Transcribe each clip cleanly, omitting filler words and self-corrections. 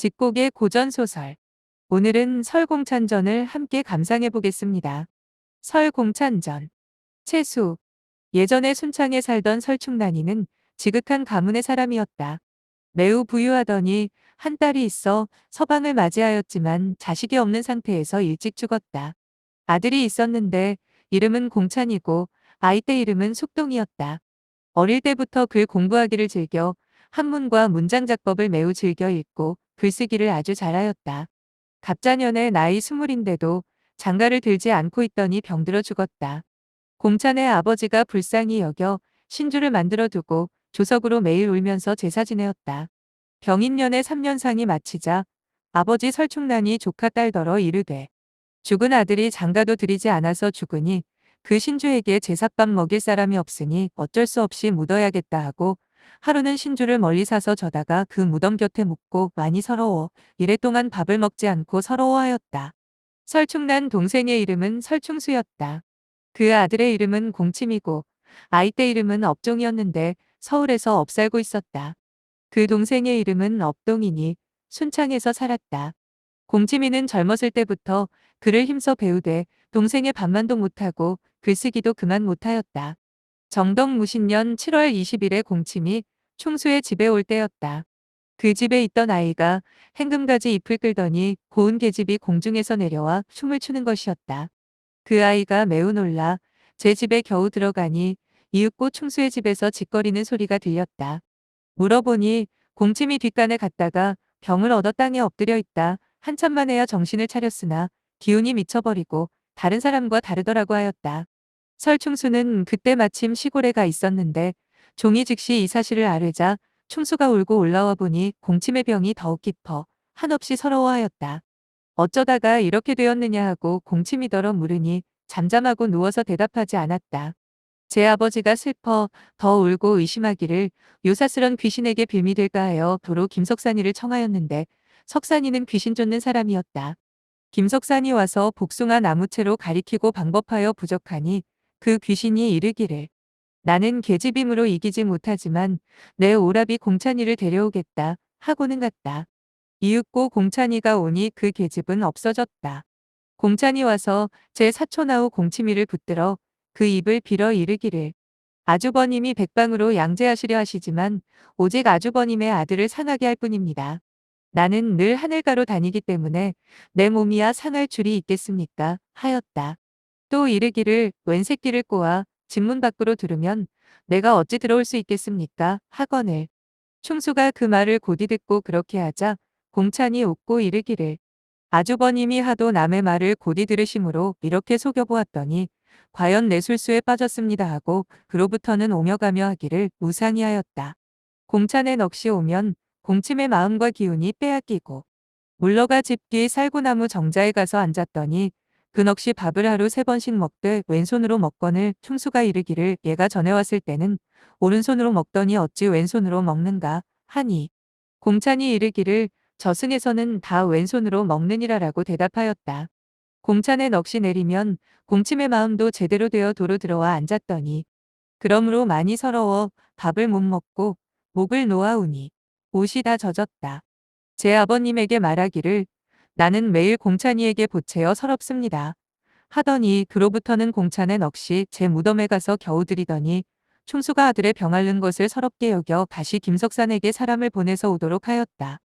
집곡의 고전소설. 오늘은 설공찬전을 함께 감상해 보겠습니다. 설공찬전. 채수. 예전에 순창에 살던 설충난이는 지극한 가문의 사람이었다. 매우 부유하더니 한 딸이 있어 서방을 맞이하였지만 자식이 없는 상태에서 일찍 죽었다. 아들이 있었는데 이름은 공찬이고 아이때 이름은 숙동이었다. 어릴 때부터 글 공부하기를 즐겨 한문과 문장작법을 매우 즐겨 읽고 글쓰기를 아주 잘하였다. 갑자년에 나이 20인데도 장가를 들지 않고 있더니 병들어 죽었다. 공찬의 아버지가 불쌍히 여겨 신주를 만들어 두고 조석으로 매일 울면서 제사 지내었다. 병인년에 3년상이 마치자 아버지 설충난이 조카 딸더러 이르되 죽은 아들이 장가도 들이지 않아서 죽으니 그 신주에게 제삿밥 먹일 사람이 없으니 어쩔 수 없이 묻어야겠다 하고 하루는 신주를 멀리 사서 저다가 그 무덤 곁에 묻고 많이 서러워 이래 동안 밥을 먹지 않고 서러워하였다. 설충난 동생의 이름은 설충수였다. 그 아들의 이름은 공침이고 아이때 이름은 업종이었는데 서울에서 업 살고 있었다. 그 동생의 이름은 업동이니 순창에서 살았다. 공치미는 젊었을 때부터 글을 힘써 배우되 동생의 반만도 못하고 글쓰기도 그만 못하였다. 정덕 무신년 7월 20일에 공침이 충수의 집에 올 때였다. 그 집에 있던 아이가 행금가지 잎을 끌더니 고운 계집이 공중에서 내려와 춤을 추는 것이었다. 그 아이가 매우 놀라 제 집에 겨우 들어가니 이윽고 충수의 집에서 짓거리는 소리가 들렸다. 물어보니 공침이 뒷간에 갔다가 병을 얻어 땅에 엎드려 있다. 한참 만에야 정신을 차렸으나 기운이 미쳐버리고 다른 사람과 다르더라고 하였다. 설충수는 그때 마침 시골에 가 있었는데 종이 즉시 이 사실을 아뢰자 충수가 울고 올라와 보니 공침의 병이 더욱 깊어 한없이 서러워하였다. 어쩌다가 이렇게 되었느냐 하고 공침이더러 물으니 잠잠하고 누워서 대답하지 않았다. 제 아버지가 슬퍼 더 울고 의심하기를 요사스런 귀신에게 빌미 될까 하여 도로 김석산이를 청하였는데 석산이는 귀신 쫓는 사람이었다. 김석산이 와서 복숭아 나무채로 가리키고 방법하여 부적하니 그 귀신이 이르기를 나는 계집임으로 이기지 못하지만 내 오라비 공찬이를 데려오겠다 하고는 갔다. 이윽고 공찬이가 오니 그 계집은 없어졌다. 공찬이 와서 제 사촌아우 공치미를 붙들어 그 입을 빌어 이르기를 아주버님이 백방으로 양제하시려 하시지만 오직 아주버님의 아들을 상하게 할 뿐입니다. 나는 늘 하늘가로 다니기 때문에 내 몸이야 상할 줄이 있겠습니까? 하였다. 또 이르기를 웬 새끼를 꼬아 집문 밖으로 두르면 내가 어찌 들어올 수 있겠습니까? 하거늘. 충수가 그 말을 곧이 듣고 그렇게 하자 공찬이 웃고 이르기를 아주버님이 하도 남의 말을 곧이 들으심으로 이렇게 속여보았더니 과연 내 술수에 빠졌습니다 하고 그로부터는 오며 가며 하기를 무상히 하였다. 공찬의 넋이 오면 공침의 마음과 기운이 빼앗기고 물러가 집 뒤 살구나무 정자에 가서 앉았더니 그 넋이 밥을 하루 3번씩 먹되 왼손으로 먹거늘 충수가 이르기를 얘가 전에 왔을 때는 오른손으로 먹더니 어찌 왼손으로 먹는가 하니 공찬이 이르기를 저승에서는 다 왼손으로 먹느니라라고 대답하였다. 공찬의 넋이 내리면 공침의 마음도 제대로 되어 도로 들어와 앉았더니 그러므로 많이 서러워 밥을 못 먹고 목을 놓아오니 옷이 다 젖었다. 제 아버님에게 말하기를 나는 매일 공찬이에게 보채어 서럽습니다. 하더니 그로부터는 공찬의 넋이 제 무덤에 가서 겨우 들이더니 충수가 아들의 병 앓는 것을 서럽게 여겨 다시 김석산에게 사람을 보내서 오도록 하였다.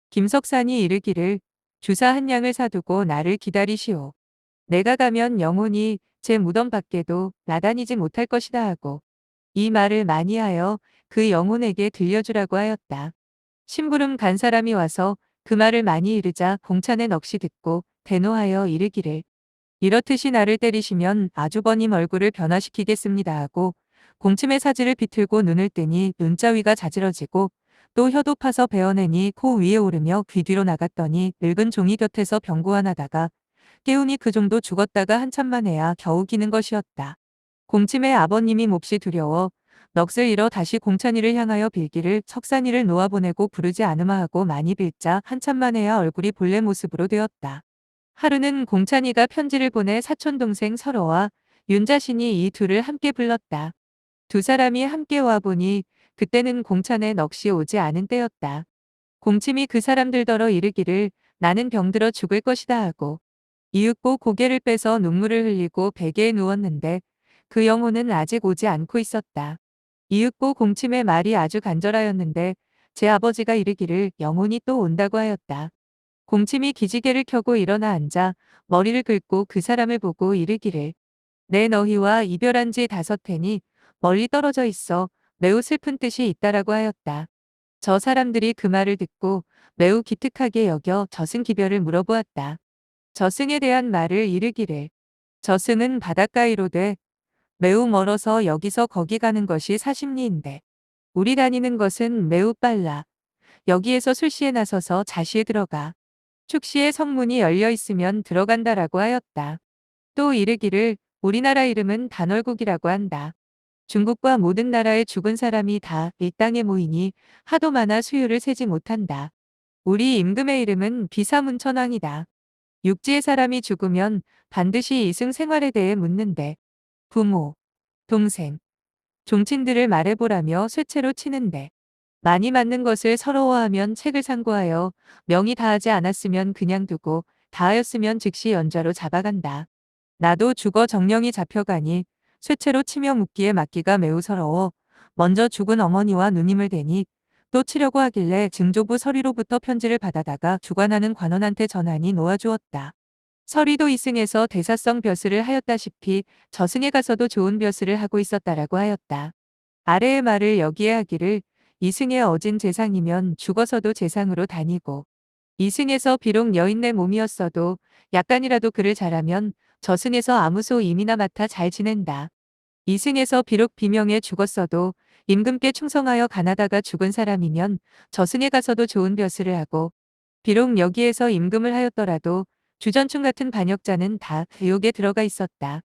김석산이 이르기를 주사 한 양을 사두고 나를 기다리시오. 내가 가면 영혼이 제 무덤 밖에도 나다니지 못할 것이다 하고 이 말을 많이 하여 그 영혼에게 들려주라고 하였다. 심부름 간 사람이 와서 그 말을 많이 이르자 공찬의 넋이 듣고 대노하여 이르기를 이렇듯이 나를 때리시면 아주버님 얼굴을 변화시키겠습니다 하고 공침의 사지를 비틀고 눈을 뜨니 눈자위가 자지러지고 또 혀도 파서 베어내니 코 위에 오르며 귀 뒤로 나갔더니 늙은 종이 곁에서 병고안하다가 깨우니 그 종도 죽었다가 한참 만에야 겨우 기는 것이었다. 공침의 아버님이 몹시 두려워 넋을 잃어 다시 공찬이를 향하여 빌기를 석산이를 놓아보내고 부르지 않으마 하고 많이 빌자 한참 만에야 얼굴이 본래 모습으로 되었다. 하루는 공찬이가 편지를 보내 사촌동생 설호와 윤자신이 이 둘을 함께 불렀다. 두 사람이 함께 와보니 그때는 공찬의 넋이 오지 않은 때였다. 공침이 그 사람들더러 이르기를 나는 병들어 죽을 것이다 하고 이윽고 고개를 빼서 눈물을 흘리고 베개에 누웠는데 그 영혼은 아직 오지 않고 있었다. 이윽고 공침의 말이 아주 간절하였는데 제 아버지가 이르기를 영혼이 또 온다고 하였다. 공침이 기지개를 켜고 일어나 앉아 머리를 긁고 그 사람을 보고 이르기를 내 너희와 이별한 지 5해니 멀리 떨어져 있어 매우 슬픈 뜻이 있다라고 하였다. 저 사람들이 그 말을 듣고 매우 기특하게 여겨 저승기별을 물어보았다. 저승에 대한 말을 이르기를 저승은 바닷가이로되 매우 멀어서 여기서 거기 가는 것이 40리인데 우리 다니는 것은 매우 빨라. 여기에서 술시에 나서서 자시에 들어가. 축시에 성문이 열려 있으면 들어간다라고 하였다. 또 이르기를 우리나라 이름은 단월국이라고 한다. 중국과 모든 나라의 죽은 사람이 다 이 땅에 모이니 하도 많아 수유를 세지 못한다. 우리 임금의 이름은 비사문천왕이다. 육지의 사람이 죽으면 반드시 이승 생활에 대해 묻는데 부모, 동생, 종친들을 말해보라며 쇠체로 치는데 많이 맞는 것을 서러워하면 책을 상고하여 명이 다하지 않았으면 그냥 두고 다하였으면 즉시 연좌로 잡아간다. 나도 죽어 정령이 잡혀가니 쇠체로 치며 묻기에 맞기가 매우 서러워 먼저 죽은 어머니와 누님을 대니 또 치려고 하길래 증조부 서리로부터 편지를 받아다가 주관하는 관원한테 전하니 놓아주었다. 서리도 이승에서 대사성 벼슬을 하였다시피 저승에 가서도 좋은 벼슬을 하고 있었다라고 하였다. 아래의 말을 여기에 하기를 이승에 어진 재상이면 죽어서도 재상으로 다니고 이승에서 비록 여인네 몸이었어도 약간이라도 그를 잘하면 저승에서 아무소 임이나 맡아 잘 지낸다. 이승에서 비록 비명에 죽었어도 임금께 충성하여 가나다가 죽은 사람이면 저승에 가서도 좋은 벼슬을 하고 비록 여기에서 임금을 하였더라도 주전충 같은 반역자는 다 의옥에 들어가 있었다.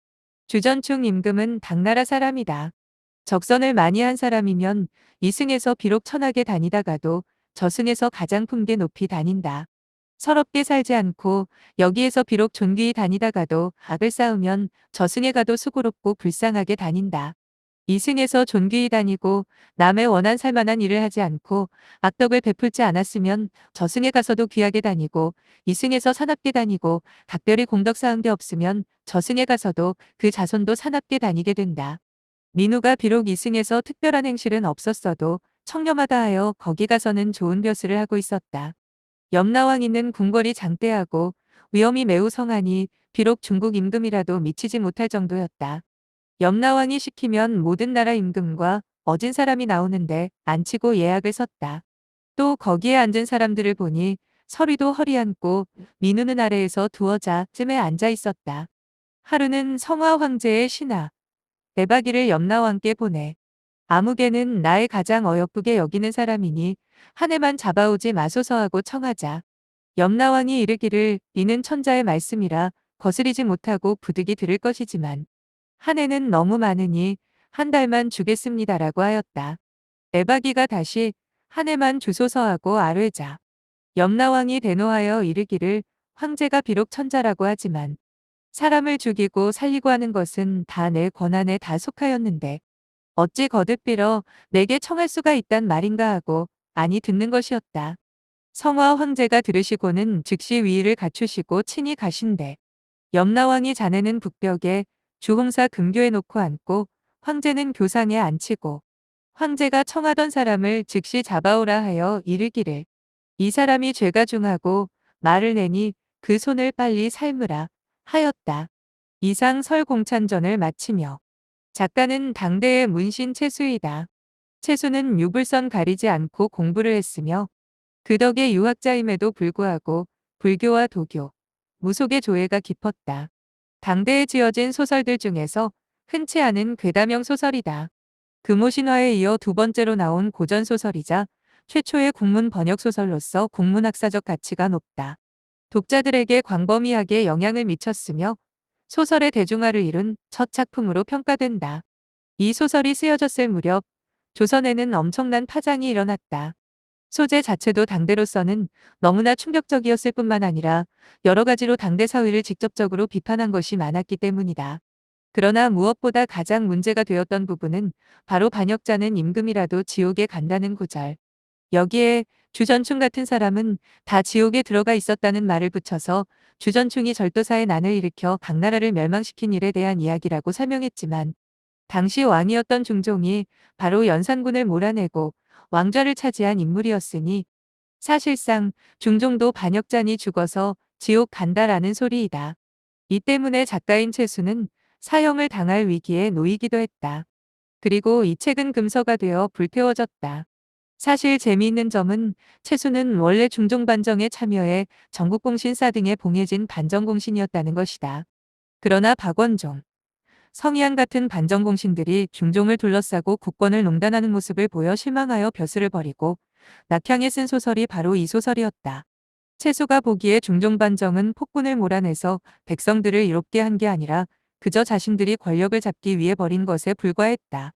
주전충 임금은 당나라 사람이다. 적선을 많이 한 사람이면 이승에서 비록 천하게 다니다가도 저승에서 가장 품계 높이 다닌다. 서럽게 살지 않고 여기에서 비록 존귀히 다니다가도 악을 쌓으면 저승에 가도 수고롭고 불쌍하게 다닌다. 이승에서 존귀히 다니고 남의 원한 살만한 일을 하지 않고 악덕을 베풀지 않았으면 저승에 가서도 귀하게 다니고 이승에서 사납게 다니고 각별히 공덕 쌓은 게 없으면 저승에 가서도 그 자손도 사납게 다니게 된다. 민우가 비록 이승에서 특별한 행실은 없었어도 청렴하다 하여 거기 가서는 좋은 벼슬을 하고 있었다. 염라왕이는 궁궐이 장대하고 위엄이 매우 성하니 비록 중국 임금이라도 미치지 못할 정도였다. 염라왕이 시키면 모든 나라 임금과 어진 사람이 나오는데 앉히고 예약을 섰다. 또 거기에 앉은 사람들을 보니 서리도 허리 앉고 민우는 아래에서 두어자 쯤에 앉아 있었다. 하루는 성화 황제의 신하 대박이를 염라왕께 보내. 아무개는 나의 가장 어여쁘게 여기는 사람이니 한 해만 잡아오지 마소서 하고 청하자. 염라왕이 이르기를 이는 천자의 말씀이라 거스리지 못하고 부득이 들을 것이지만 한 해는 너무 많으니 한 달만 주겠습니다라고 하였다. 대박이가 다시 한 해만 주소서 하고 아뢰자. 염라왕이 대노하여 이르기를 황제가 비록 천자라고 하지만 사람을 죽이고 살리고 하는 것은 다 내 권한에 다 속하였는데 어찌 거듭빌어 내게 청할 수가 있단 말인가 하고 아니 듣는 것이었다. 성화 황제가 들으시고는 즉시 위의를 갖추시고 친히 가신대. 염라왕이 자네는 북벽에 주홍사 금교에 놓고 앉고 황제는 교상에 앉히고 황제가 청하던 사람을 즉시 잡아오라 하여 이르기를 이 사람이 죄가 중하고 말을 내니 그 손을 빨리 삶으라 하였다. 이상 설공찬전을 마치며 작가는 당대의 문신 채수이다. 채수는 유불선 가리지 않고 공부를 했으며 그 덕에 유학자임에도 불구하고 불교와 도교, 무속의 조예가 깊었다. 당대에 지어진 소설들 중에서 흔치 않은 괴담형 소설이다. 금오신화에 이어 두 번째로 나온 고전소설이자 최초의 국문 번역소설로서 국문학사적 가치가 높다. 독자들에게 광범위하게 영향을 미쳤으며 소설의 대중화를 이룬 첫 작품으로 평가된다. 이 소설이 쓰여졌을 무렵 조선에는 엄청난 파장이 일어났다. 소재 자체도 당대로서는 너무나 충격적이었을 뿐만 아니라 여러 가지로 당대 사회를 직접적으로 비판한 것이 많았기 때문이다. 그러나 무엇보다 가장 문제가 되었던 부분은 바로 반역자는 임금이라도 지옥에 간다는 구절. 여기에 주전충 같은 사람은 다 지옥에 들어가 있었다는 말을 붙여서 주전충이 절도사의 난을 일으켜 당나라를 멸망시킨 일에 대한 이야기라고 설명했지만 당시 왕이었던 중종이 바로 연산군을 몰아내고 왕좌를 차지한 인물이었으니 사실상 중종도 반역자니 죽어서 지옥 간다라는 소리이다. 이 때문에 작가인 채수는 사형을 당할 위기에 놓이기도 했다. 그리고 이 책은 금서가 되어 불태워졌다. 사실 재미있는 점은 채수는 원래 중종반정에 참여해 전국공신사 등에 봉해진 반정공신이었다는 것이다. 그러나 박원종, 성희안 같은 반정공신들이 중종을 둘러싸고 국권을 농단하는 모습을 보여 실망하여 벼슬을 버리고 낙향에 쓴 소설이 바로 이 소설이었다. 채수가 보기에 중종반정은 폭군을 몰아내서 백성들을 이롭게 한 게 아니라 그저 자신들이 권력을 잡기 위해 벌인 것에 불과했다.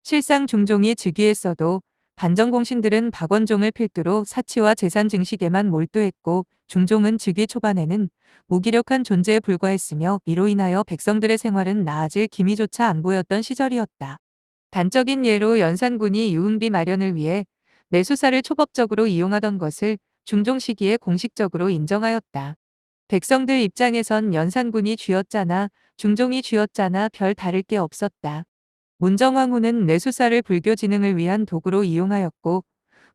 실상 중종이 즉위했어도 반정공신들은 박원종을 필두로 사치와 재산 증식에만 몰두했고 중종은 즉위 초반에는 무기력한 존재에 불과했으며 이로 인하여 백성들의 생활은 나아질 기미조차 안 보였던 시절이었다. 단적인 예로 연산군이 유흥비 마련을 위해 내수사를 초법적으로 이용하던 것을 중종 시기에 공식적으로 인정하였다. 백성들 입장에선 연산군이 쥐었잖아, 중종이 쥐었잖아 별 다를 게 없었다. 문정왕후는 내수사를 불교 진흥을 위한 도구로 이용하였고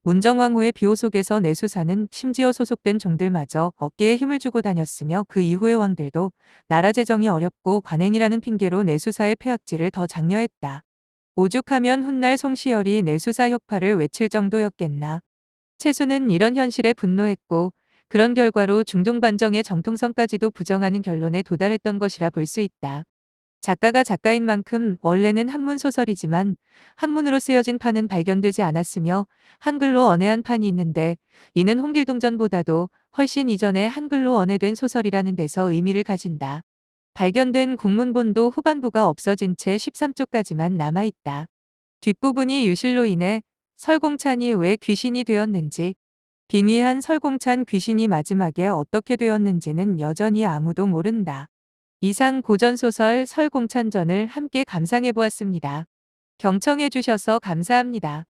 문정왕후의 비호 속에서 내수사는 심지어 소속된 종들마저 어깨에 힘을 주고 다녔으며 그 이후의 왕들도 나라 재정이 어렵고 관행이라는 핑계로 내수사의 폐악질을 더 장려했다. 오죽하면 훗날 송시열이 내수사 혁파를 외칠 정도였겠나. 채수는 이런 현실에 분노했고 그런 결과로 중종반정의 정통성까지도 부정하는 결론에 도달했던 것이라 볼 수 있다. 작가가 작가인 만큼 원래는 한문소설이지만 한문으로 쓰여진 판은 발견되지 않았으며 한글로 언해한 판이 있는데 이는 홍길동전보다도 훨씬 이전에 한글로 언해된 소설이라는 데서 의미를 가진다. 발견된 국문본도 후반부가 없어진 채 13쪽까지만 남아있다. 뒷부분이 유실로 인해 설공찬이 왜 귀신이 되었는지, 빙의한 설공찬 귀신이 마지막에 어떻게 되었는지는 여전히 아무도 모른다. 이상 고전소설 설공찬전을 함께 감상해보았습니다. 경청해주셔서 감사합니다.